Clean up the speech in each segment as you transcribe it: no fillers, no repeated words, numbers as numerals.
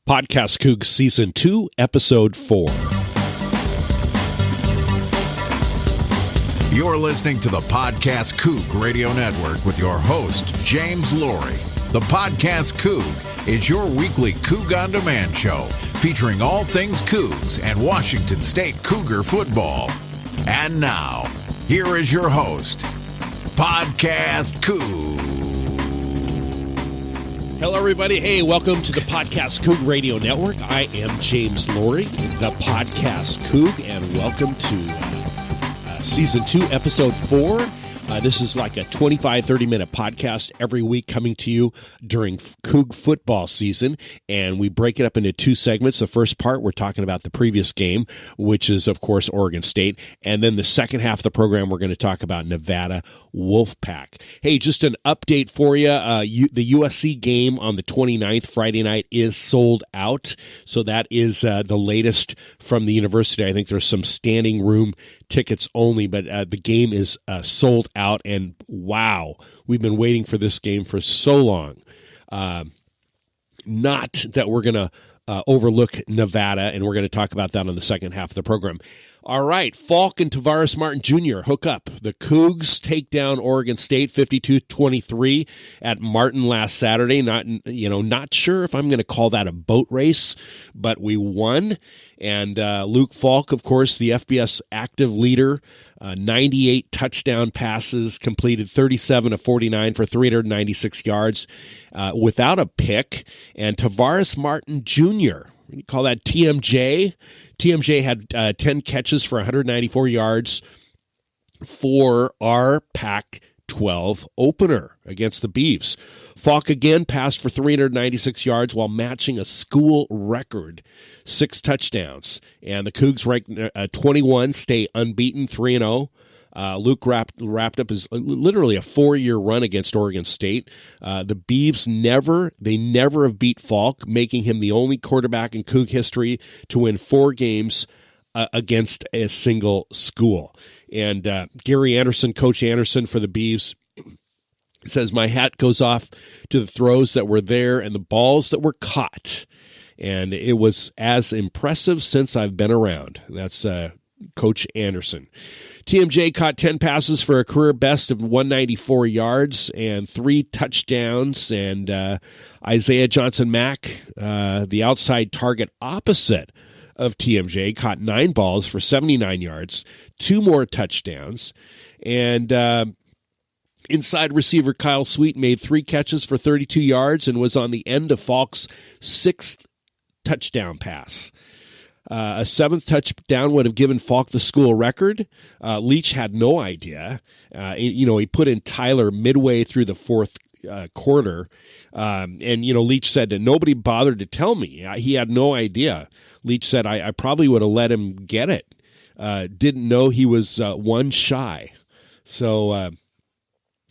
PodcastCoug Season 2, Episode 4. You're listening to the PodcastCoug Radio Network with your host, James Laurie. The PodcastCoug is your weekly Coug On Demand show featuring all things Cougs and Washington State Cougar football. And now, here is your host, PodcastCoug. Hello, everybody. Hey, welcome to the PodcastCoug Radio Network. I am James Laurie, the PodcastCoug, and welcome to Season 2, Episode 4. This is like a 25, 30-minute podcast every week coming to you during Coug football season, and we break it up into two segments. The first part, we're talking about the previous game, which is, of course, Oregon State, and then the second half of the program, we're going to talk about Nevada Wolfpack. Hey, just an update for you. The USC game on the 29th, Friday night, is sold out, so that is the latest from the university. I think there's some standing room tickets only, but the game is sold out, and wow, we've been waiting for this game for so long. Not that we're going to overlook Nevada, and we're going to talk about that on the second half of the program. All right, Falk and Tavares Martin Jr. hook up. The Cougs take down Oregon State 52-23 at Martin last Saturday. Not sure if I'm going to call that a boat race, but we won. And Luke Falk, of course, the FBS active leader, 98 touchdown passes, completed 37 of 49 for 396 yards without a pick. And Tavares Martin Jr., we call that TMJ. TMJ had 10 catches for 194 yards for our Pac-12 opener against the Beavs. Falk again passed for 396 yards while matching a school record, 6 touchdowns. And the Cougs ranked 21, stay unbeaten, 3-0. Luke wrapped up his literally a 4-year run against Oregon State. The Beavs never have beat Falk, making him the only quarterback in Coug history to win 4 games against a single school. And Gary Anderson, Coach Anderson for the Beavs, says, "My hat goes off to the throws that were there and the balls that were caught. And it was as impressive since I've been around." That's Coach Anderson. TMJ caught 10 passes for a career best of 194 yards and 3 touchdowns. And Isaiah Johnson-Mack, the outside target opposite of TMJ, caught 9 balls for 79 yards, 2 more touchdowns. And inside receiver Kyle Sweet made 3 catches for 32 yards and was on the end of Falk's 6th touchdown pass. A 7th touchdown would have given Falk the school record. Leach had no idea. He put in Tyler midway through the 4th quarter. Leach said that nobody bothered to tell me. He had no idea. Leach said, I probably would have let him get it. Didn't know he was 1 shy. So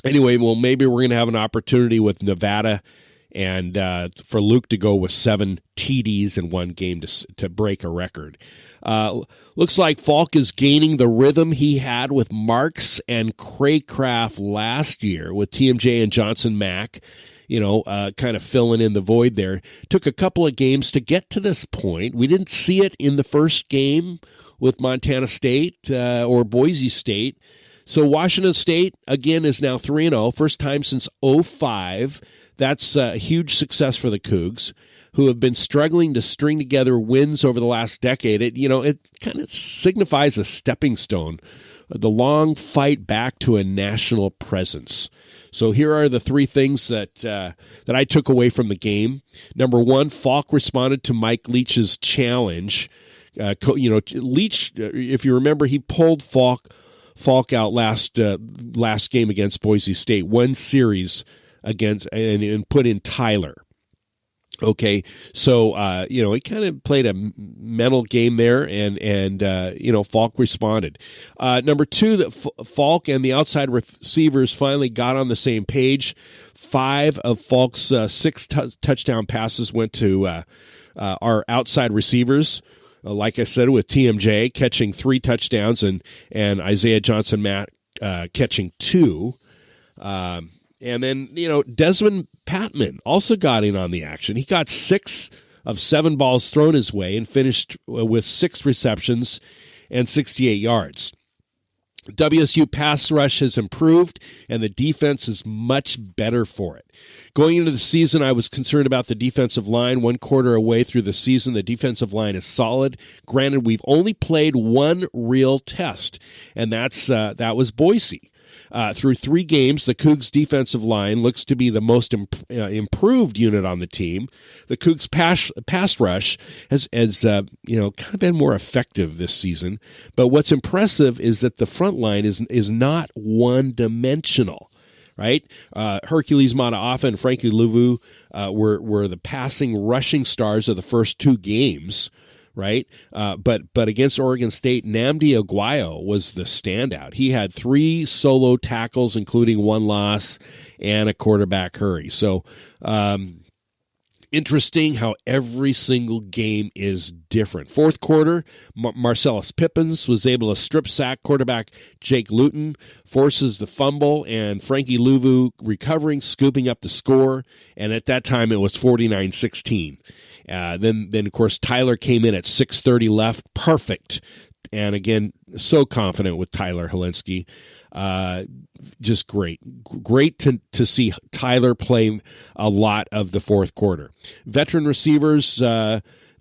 anyway, maybe we're going to have an opportunity with Nevada and for Luke to go with 7 TDs in one game to break a record. Looks like Falk is gaining the rhythm he had with Marks and Craycraft last year with TMJ and Johnson-Mack, kind of filling in the void there. Took a couple of games to get to this point. We didn't see it in the first game with Montana State or Boise State. So Washington State, again, is now 3-0, first time since 2005. That's a huge success for the Cougs, who have been struggling to string together wins over the last decade. It kind of signifies a stepping stone, the long fight back to a national presence. So here are the 3 things that I took away from the game. Number 1, Falk responded to Mike Leach's challenge. Leach, if you remember, he pulled Falk out last game against Boise State, 1 series against and put in Tyler. Okay, so he kind of played a mental game there, and Falk responded. Number 2, that Falk and the outside receivers finally got on the same page. 5 of Falk's 6 touchdown passes went to our outside receivers. Like I said, with TMJ catching 3 touchdowns and Isaiah Johnson-Mack catching 2. And then, Desmond Patman also got in on the action. He got 6 of 7 balls thrown his way and finished with 6 receptions and 68 yards. WSU pass rush has improved, and the defense is much better for it. Going into the season, I was concerned about the defensive line. 1 quarter away through the season, the defensive line is solid. Granted, we've only played one real test, and that was Boise. Through 3 games, the Cougs' defensive line looks to be the most improved unit on the team. The Cougs' pass rush has kind of been more effective this season. But what's impressive is that the front line is not one-dimensional, right? Hercules Mataafa and Frankie Luvu were the passing rushing stars of the first 2 games. Right, but against Oregon State, Nnamdi Aguayo was the standout. He had 3 solo tackles, including 1 loss and a quarterback hurry. So, interesting how every single game is different. Fourth quarter, Marcellus Pippins was able to strip sack quarterback Jake Luton, forces the fumble, and Frankie Luvu recovering, scooping up the score. And at that time, it was 49-16. Then of course Tyler came in at 6:30 left, perfect, and again so confident with Tyler Helinski, just great to see Tyler play a lot of the fourth quarter. Veteran receivers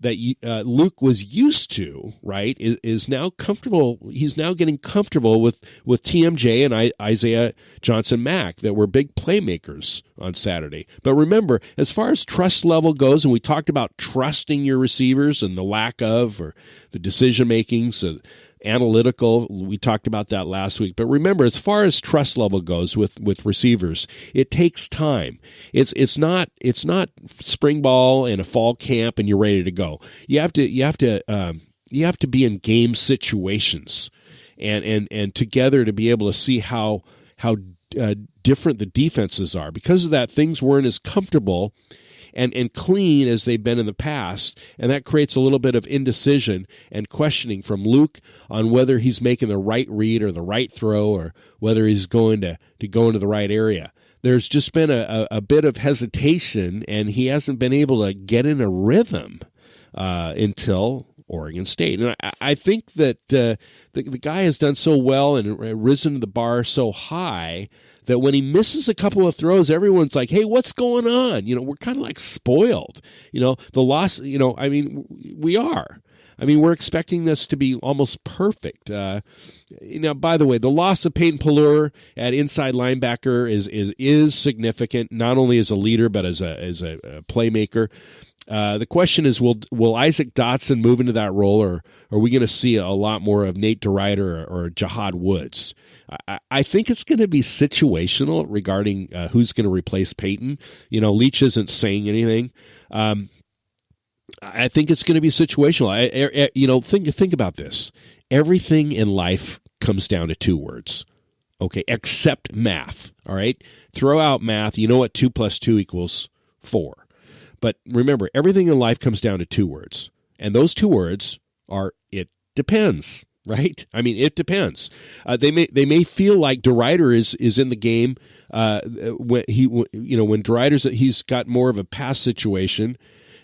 that Luke was used to, right, is now comfortable. He's now getting comfortable with TMJ and Isaiah Johnson-Mack that were big playmakers on Saturday. But remember, as far as trust level goes, and we talked about trusting your receivers and the lack of, or the decision-making, so analytical, we talked about that last week. But remember, as far as trust level goes with receivers, it takes time. It's not spring ball in a fall camp and you're ready to go. You have to be in game situations and together to be able to see how different the defenses are. Because of that, things weren't as comfortable and clean as they've been in the past, and that creates a little bit of indecision and questioning from Luke on whether he's making the right read or the right throw, or whether he's going to go into the right area. There's just been a bit of hesitation, and he hasn't been able to get in a rhythm until Oregon State. And I think that the guy has done so well and risen the bar so high that when he misses a couple of throws, everyone's like, hey, what's going on? We're kind of like spoiled. The loss, we are. We're expecting this to be almost perfect. By the way, the loss of Peyton Pelluer at inside linebacker is significant, not only as a leader, but as a playmaker. The question is, will Isaac Dotson move into that role, or are we going to see a lot more of Nate DeRuyter or Jahad Woods? I think it's going to be situational regarding who's going to replace Peyton. Leach isn't saying anything. I think it's going to be situational. Think about this. Everything in life comes down to 2 words. Okay, except math. All right, throw out math. You know what 2 + 2 = 4. But remember, everything in life comes down to 2 words. And those 2 words are, it depends, right? It depends. They may feel like DeRuyter is in the game when DeRuyter's, he's got more of a pass situation.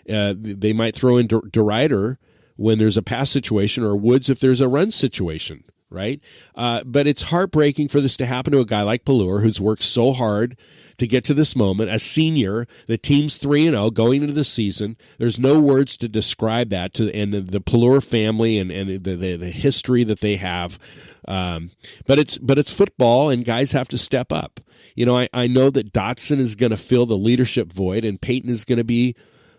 They might throw in DeRuyter when there's a pass situation, or Woods if there's a run situation, right? But it's heartbreaking for this to happen to a guy like Pelluer, who's worked so hard to get to this moment. A senior, the team's 3-0 going into the season. There's no words to describe that, and the Pelluer family and the history that they have. But it's football, and guys have to step up. I know that Dotson is going to fill the leadership void, and Peyton is going to be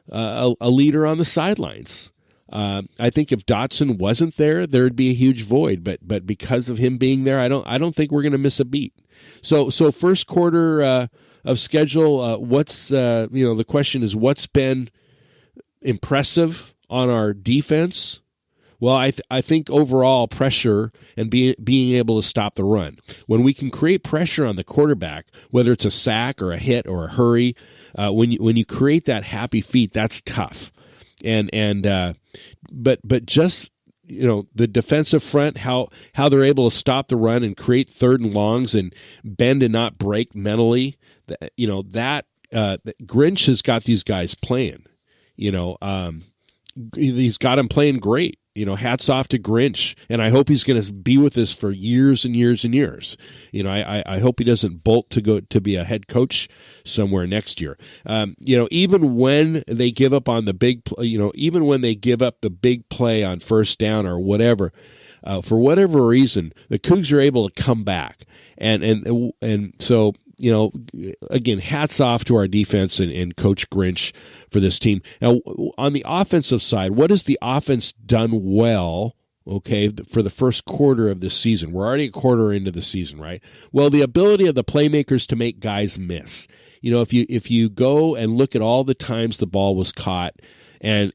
a leader on the sidelines. I think if Dotson wasn't there, there'd be a huge void. But because of him being there, I don't think we're going to miss a beat. So first quarter of schedule. What's the question is, what's been impressive on our defense? Well, I think overall pressure and being able to stop the run. When we can create pressure on the quarterback, whether it's a sack or a hit or a hurry, when you create that happy feet, that's tough. But just the defensive front, how they're able to stop the run and create 3rd and longs and bend and not break mentally. That Grinch has got these guys playing. He's got him playing great. Hats off to Grinch, and I hope he's going to be with us for years and years and years. I hope he doesn't bolt to go to be a head coach somewhere next year. Even when they give up on the big, even when they give up the big play on first down or whatever, for whatever reason, the Cougs are able to come back, and so. Again, hats off to our defense and Coach Grinch for this team. Now, on the offensive side, what has the offense done well, for the first quarter of this season? We're already a quarter into the season, right? Well, the ability of the playmakers to make guys miss. If you go and look at all the times the ball was caught and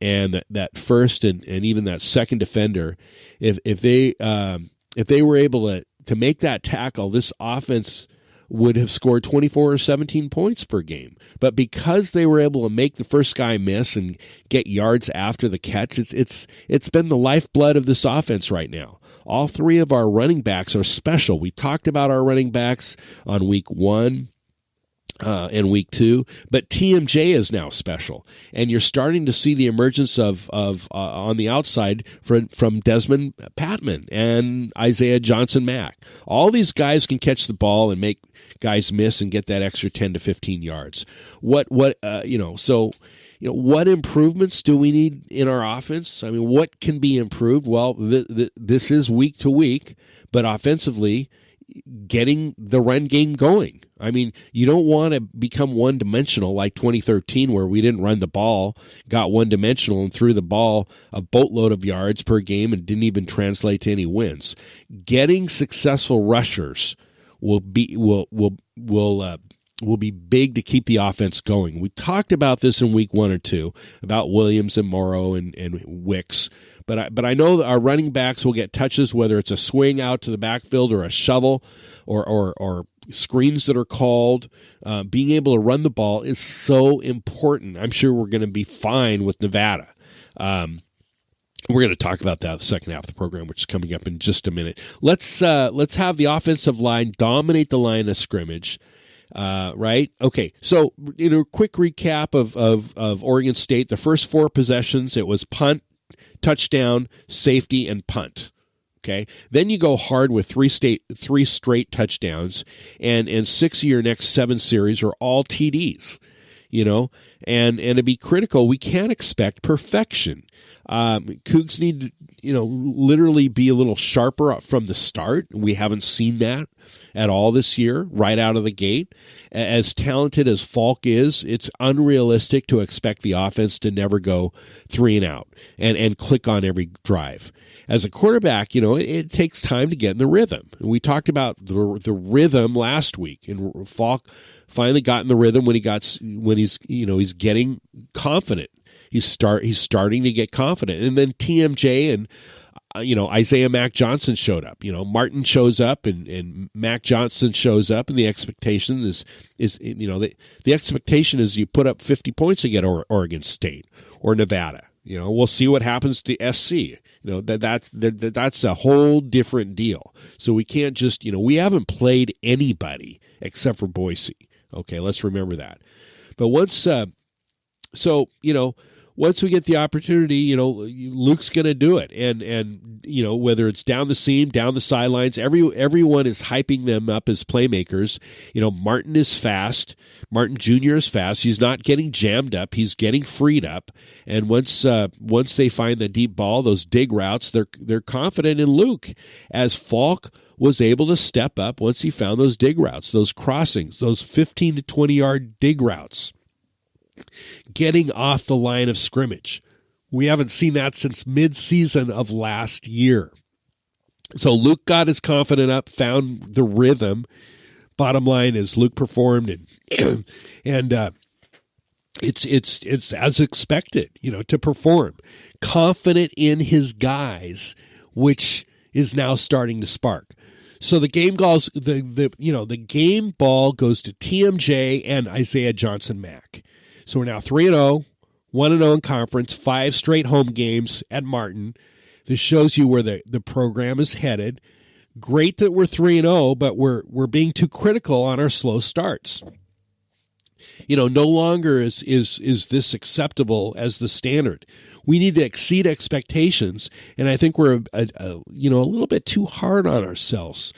that first and even that second defender, if they were able to make that tackle, this offense would have scored 24 or 17 points per game. But because they were able to make the first guy miss and get yards after the catch, it's been the lifeblood of this offense right now. All three of our running backs are special. We talked about our running backs on week 1 and week 2, but TMJ is now special, and you're starting to see the emergence of on the outside from Desmond Patman and Isaiah Johnson-Mack. All these guys can catch the ball and make guys miss and get that extra 10 to 15 yards. What improvements do we need in our offense? I mean, what can be improved? Well, this is week to week, but offensively, getting the run game going. I mean, you don't want to become one-dimensional like 2013 where we didn't run the ball, got one-dimensional and threw the ball a boatload of yards per game and didn't even translate to any wins. Getting successful rushers will be big to keep the offense going. We talked about this in week 1 or 2 about Williams and Morrow and Wicks. But I know that our running backs will get touches, whether it's a swing out to the backfield or a shovel or screens that are called. Being able to run the ball is so important. I'm sure we're going to be fine with Nevada. We're going to talk about that in the second half of the program, which is coming up in just a minute. Let's have the offensive line dominate the line of scrimmage. Right? Okay. So, quick recap of Oregon State. The first 4 possessions, it was punt, touchdown, safety, and punt. Okay. Then you go hard with 3 straight touchdowns, and 6 of your next 7 series are all TDs. And to be critical, we can't expect perfection. Cougs need to, literally be a little sharper from the start. We haven't seen that at all this year, right out of the gate. As talented as Falk is, it's unrealistic to expect the offense to never go 3 and out and click on every drive. As a quarterback, it takes time to get in the rhythm. We talked about the rhythm last week, and Falk finally got in the rhythm when he's getting confident. He's starting to get confident, and then TMJ and Isaiah Mack Johnson showed up. Martin shows up and Mack Johnson shows up, and the expectation is the expectation is you put up 50 points against Oregon State or Nevada. We'll see what happens to SC. That's a whole different deal. So we can't just we haven't played anybody except for Boise. Okay, let's remember that. But once we get the opportunity, Luke's going to do it, and whether it's down the seam, down the sidelines, everyone is hyping them up as playmakers. Martin is fast. Martin Jr. is fast. He's not getting jammed up. He's getting freed up. And once they find the deep ball, those dig routes, they're confident in Luke, as Falk was able to step up once he found those dig routes, those crossings, those 15 to 20-yard dig routes. Getting off the line of scrimmage. We haven't seen that since mid-season of last year. So Luke got his confidence up, found the rhythm. Bottom line is Luke performed, and it's as expected, to perform. Confident in his guys, which is now starting to spark. So the game goes the game ball goes to TMJ and Isaiah Johnson-Mack. So we're now 3-0, 1-0 in conference, 5 straight home games at Martin. This shows you where the program is headed. Great that we're 3-0, but we're being too critical on our slow starts. No longer is this acceptable as the standard. We need to exceed expectations, and I think we're a little bit too hard on ourselves.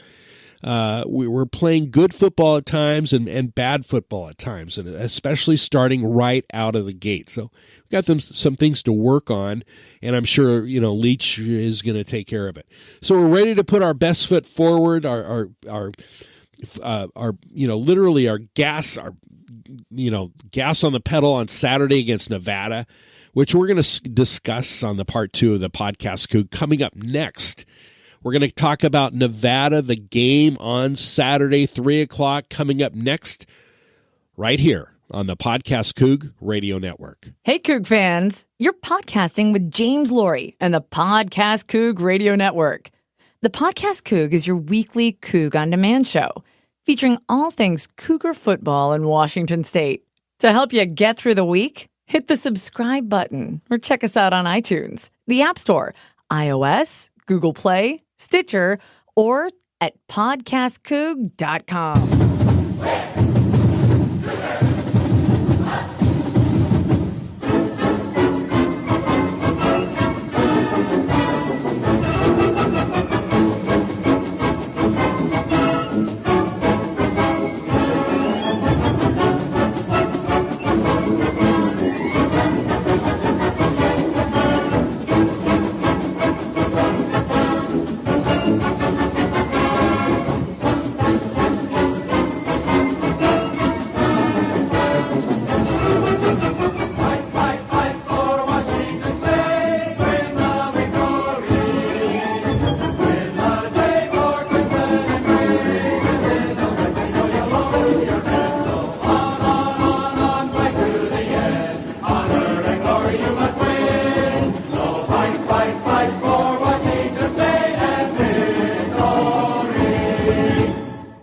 We're playing good football at times and bad football at times, and especially starting right out of the gate. So we've got some things to work on, and I'm sure Leach is going to take care of it. So we're ready to put our best foot forward. Our literally our gas on the pedal on Saturday against Nevada, which we're going to discuss on the part 2 of the podcast Coug coming up next. We're going to talk about Nevada, the game on Saturday, 3 o'clock, coming up next, right here on the PodcastCoug Radio Network. Hey, Coug fans. You're podcasting with James Laurie and the PodcastCoug Radio Network. The PodcastCoug is your weekly Coug on Demand show, featuring all things Cougar football in Washington State. To help you get through the week, hit the subscribe button or check us out on iTunes, the App Store, iOS, Google Play, Stitcher, or at podcastcoug.com.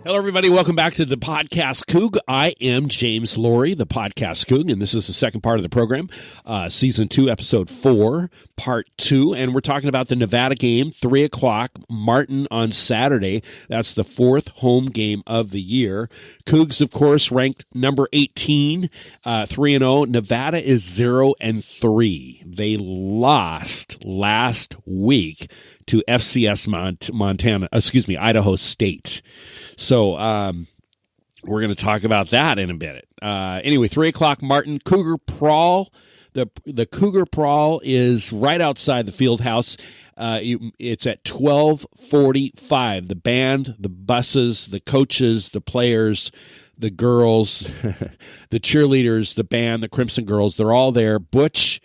Everybody, welcome back to the Podcast Coug. I am James Laurie, the Podcast Coug, and this is the second part of the program, Season 2, Episode 4, Part 2, and we're talking about the Nevada game, 3 o'clock, Martin on Saturday. That's the 4th home game of the year. Cougs, of course, ranked number 18, 3-0. Nevada is 0-3. They lost last week to FCS Idaho State. So we're going to talk about that in a bit. Anyway, 3 o'clock, Martin. Cougar Prawl. The Cougar Prawl is right outside the field house. It's at 12:45. The band, the buses, the coaches, the players, the girls, the cheerleaders, the band, the Crimson Girls, they're all there. Butch,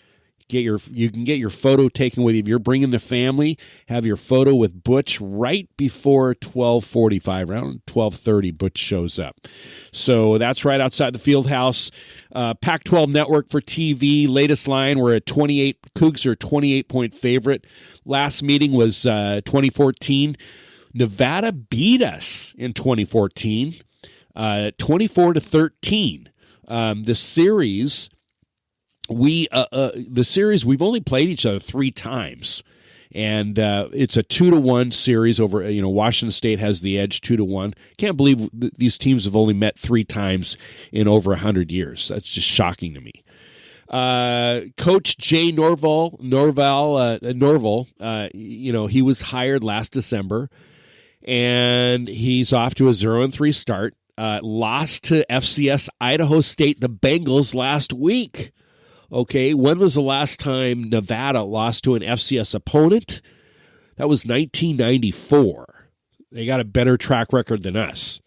you can get your photo taken with you. If you're bringing the family, have your photo with Butch right before 12:45. Around 12:30, Butch shows up. So that's right outside the field house. Pac-12 Network for TV. Latest line, we're at 28. Cougs are 28-point favorite. Last meeting was 2014. Nevada beat us in 2014, 24-13. The series... we've only played each other 3 times, and it's a 2-1 series over. Washington State has the edge 2-1. Can't believe these teams have only met 3 times in over 100 years. That's just shocking to me. Coach Jay Norval, he was hired last December, and he's off to a 0-3 start. Lost to FCS Idaho State, the Bengals, last week. Okay, when was the last time Nevada lost to an FCS opponent? That was 1994. They got a better track record than us.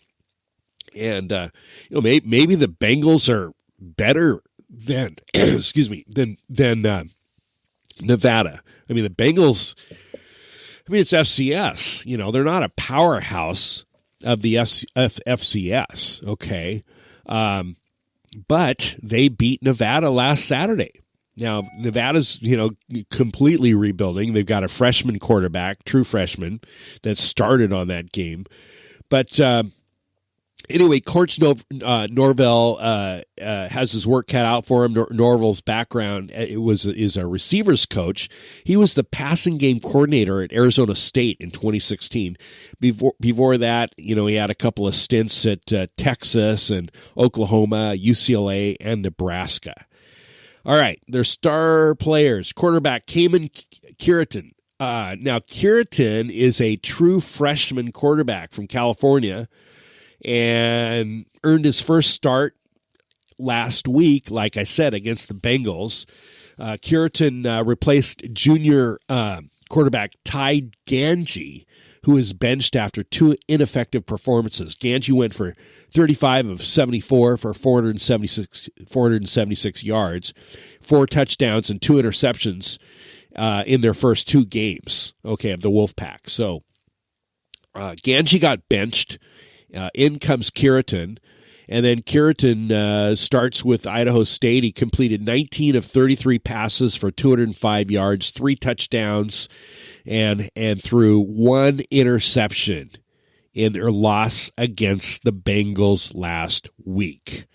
And, maybe the Bengals are better than, than Nevada. I mean, the Bengals, it's FCS. They're not a powerhouse of the FCS, okay? But they beat Nevada last Saturday. Now, Nevada's, completely rebuilding. They've got a freshman quarterback, true freshman, that started on that game. But Anyway, Coach Norvell has his work cut out for him. Norvell's background is a receivers coach. He was the passing game coordinator at Arizona State in 2016. Before that, he had a couple of stints at Texas and Oklahoma, UCLA, and Nebraska. All right, their star players. Quarterback Kamen Kiritan. Now, Kiritan is a true freshman quarterback from California, and earned his first start last week, like I said, against the Bengals. Kiritan replaced junior quarterback Ty Ganji, who was benched after 2 ineffective performances. Ganji went for 35 of 74 for 476 yards, 4 touchdowns, and 2 interceptions in their first 2 games, of the Wolfpack. So Ganji got benched. In comes Kiritan, and then Kiritan starts with Idaho State. He completed 19 of 33 passes for 205 yards, 3 touchdowns, and threw 1 interception in their loss against the Bengals last week.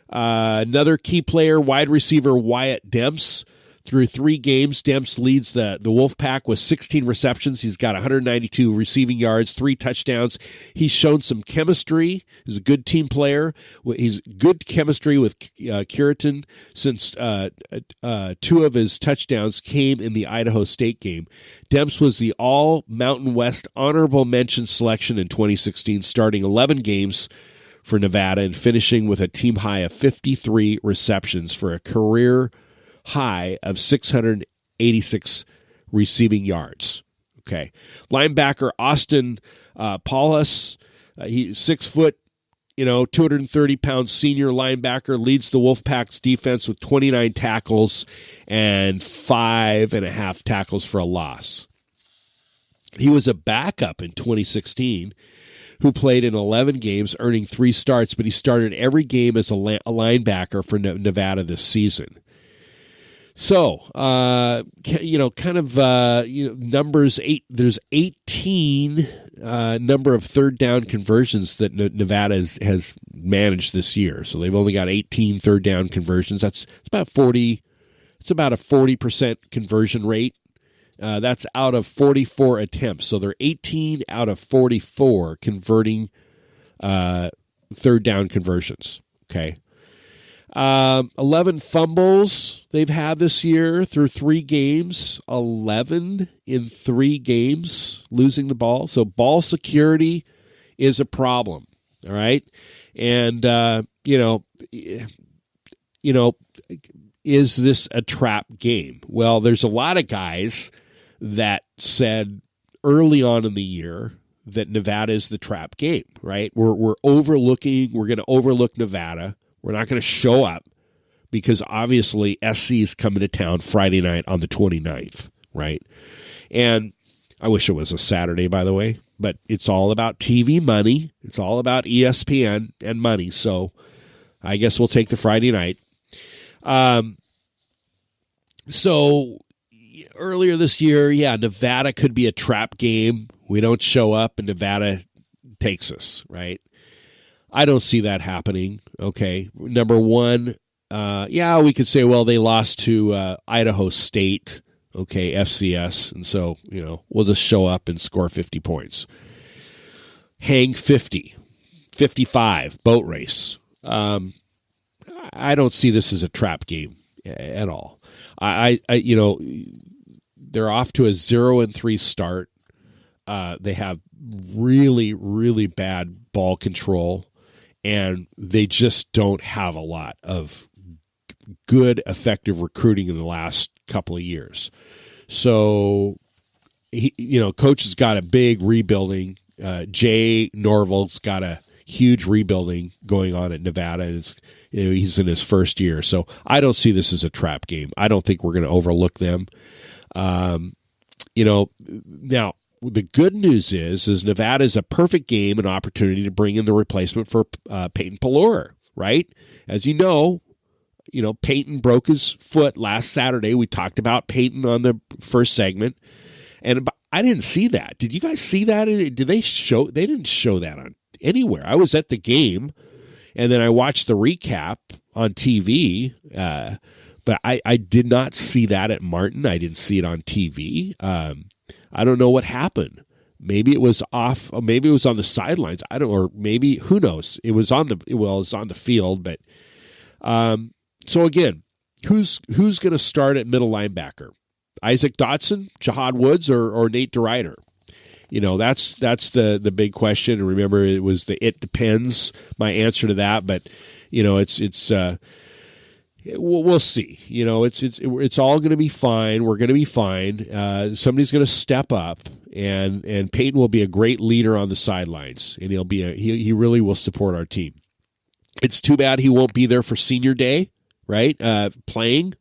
Another key player, wide receiver Wyatt Demps. Through 3 games, Demps leads the Wolfpack with 16 receptions. He's got 192 receiving yards, 3 touchdowns. He's shown some chemistry. He's a good team player. He's good chemistry with Kiritan since 2 of his touchdowns came in the Idaho State game. Demps was the All-Mountain West honorable mention selection in 2016, starting 11 games for Nevada and finishing with a team high of 53 receptions for a career high of 686 receiving yards. Linebacker Austin Paulus, he's 6 foot, 230-pound senior linebacker, leads the Wolfpack's defense with 29 tackles and 5.5 tackles for a loss. He was a backup in 2016 who played in 11 games, earning 3 starts, but he started every game as a linebacker for Nevada this season. So, numbers 8. There's 18 number of third down conversions that Nevada has managed this year. So they've only got 18 third down conversions. It's about 40. It's about a 40% conversion rate. That's out of 44 attempts. So they're 18 out of 44 converting third down conversions. 11 fumbles they've had this year through 3 games, 11 in 3 games losing the ball. So ball security is a problem. All right. And, is this a trap game? Well, there's a lot of guys that said early on in the year that Nevada is the trap game, right? We're going to overlook Nevada. We're not going to show up because obviously SC is coming to town Friday night on the 29th, right? And I wish it was a Saturday, by the way, but it's all about TV money. It's all about ESPN and money. So I guess we'll take the Friday night. So earlier this year, Nevada could be a trap game. We don't show up and Nevada takes us, right? I don't see that happening. Number one, we could say, well, they lost to Idaho State, FCS, and so, we'll just show up and score 50 points. Hang 50, 55, boat race. I don't see this as a trap game at all. They're off to a 0-3 start. They have really, really bad ball control. And they just don't have a lot of good, effective recruiting in the last couple of years. So, Coach has got a big rebuilding. Jay Norvell's got a huge rebuilding going on at Nevada, and he's in his first year. So I don't see this as a trap game. I don't think we're going to overlook them. Now, the good news is Nevada is a perfect game and opportunity to bring in the replacement for Peyton Pelluer, right? As you know, Peyton broke his foot last Saturday. We talked about Peyton on the first segment, and I didn't see that. Did you guys see that? Did they show? They didn't show that anywhere. I was at the game, and then I watched the recap on TV, but I did not see that at Martin. I didn't see it on TV. I don't know what happened. Maybe it was off. Maybe it was on the sidelines. Or maybe, who knows? It was on the field. But so again, who's going to start at middle linebacker? Isaac Dotson, Jahad Woods, or Nate DeRuyter? That's the big question. And remember, it was it depends. My answer to that, but it's. We'll see. It's all going to be fine. We're going to be fine. Somebody's going to step up, and Peyton will be a great leader on the sidelines, and he really will support our team. It's too bad he won't be there for senior day, right? Playing.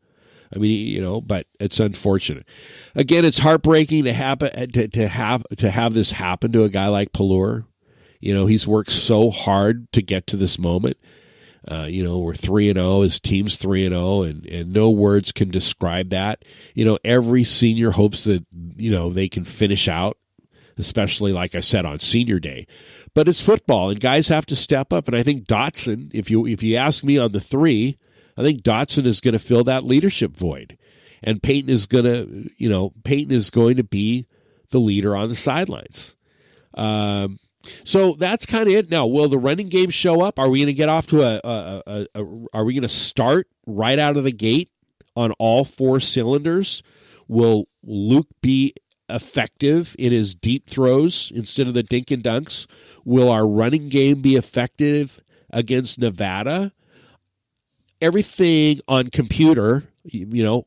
I mean, but it's unfortunate. Again, it's heartbreaking to have this happen to a guy like Pelluer. He's worked so hard to get to this moment. We're 3-0, his team's 3-0, and no words can describe that. Every senior hopes that, they can finish out, especially, like I said, on senior day. But it's football, and guys have to step up. And I think Dotson, if you ask me on the 3, I think Dotson is going to fill that leadership void. And Peyton is going to be the leader on the sidelines. So that's kind of it. Now, will the running game show up? Are we going to get off to are we going to start right out of the gate on all 4 cylinders? Will Luke be effective in his deep throws instead of the dink and dunks? Will our running game be effective against Nevada? Everything on computer,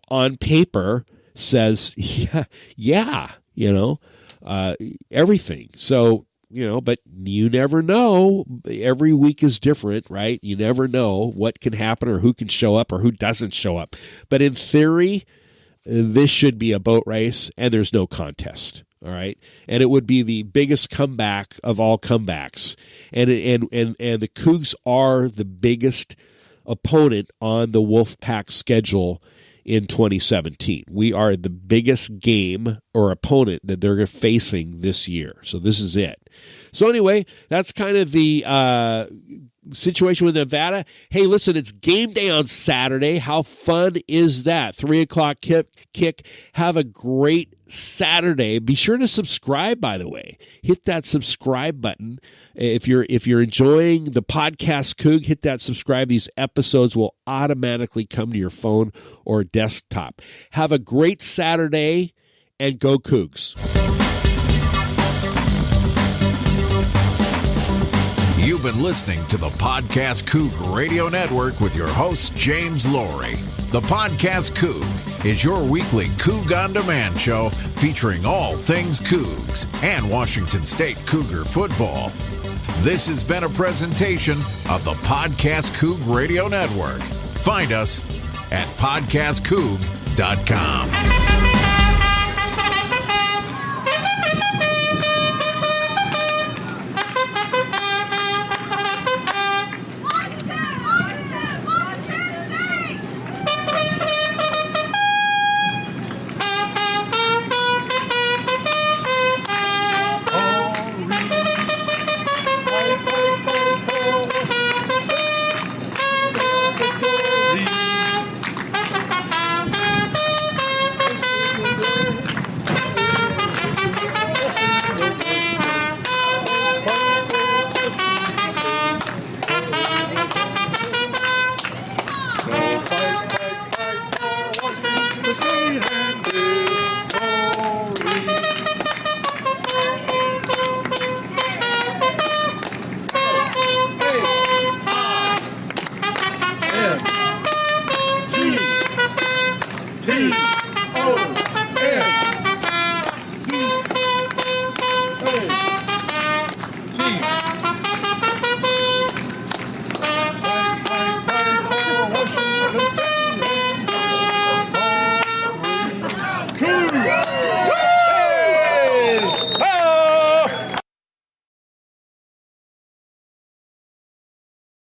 on paper says, everything. So, but you never know. Every week is different, right? You never know what can happen or who can show up or who doesn't show up. But in theory, this should be a boat race, and there's no contest, all right? And it would be the biggest comeback of all comebacks. And the Cougs are the biggest opponent on the Wolfpack schedule in 2017. We are the biggest game or opponent that they're facing this year. So this is it. So anyway, that's kind of the situation with Nevada. Hey, listen, it's game day on Saturday. How fun is that? 3:00 kick. Have a great Saturday. Be sure to subscribe, by the way. Hit that subscribe button. If you're enjoying the podcast Coug, hit that subscribe. These episodes will automatically come to your phone or desktop. Have a great Saturday, and go Cougs. You've been listening to the PodcastCoug Radio Network with your host, James Laurie. The PodcastCoug is your weekly Coug On Demand show featuring all things Cougs and Washington State Cougar football. This has been a presentation of the PodcastCoug Radio Network. Find us at PodcastCoug.com. T-O-N-Z-A-G.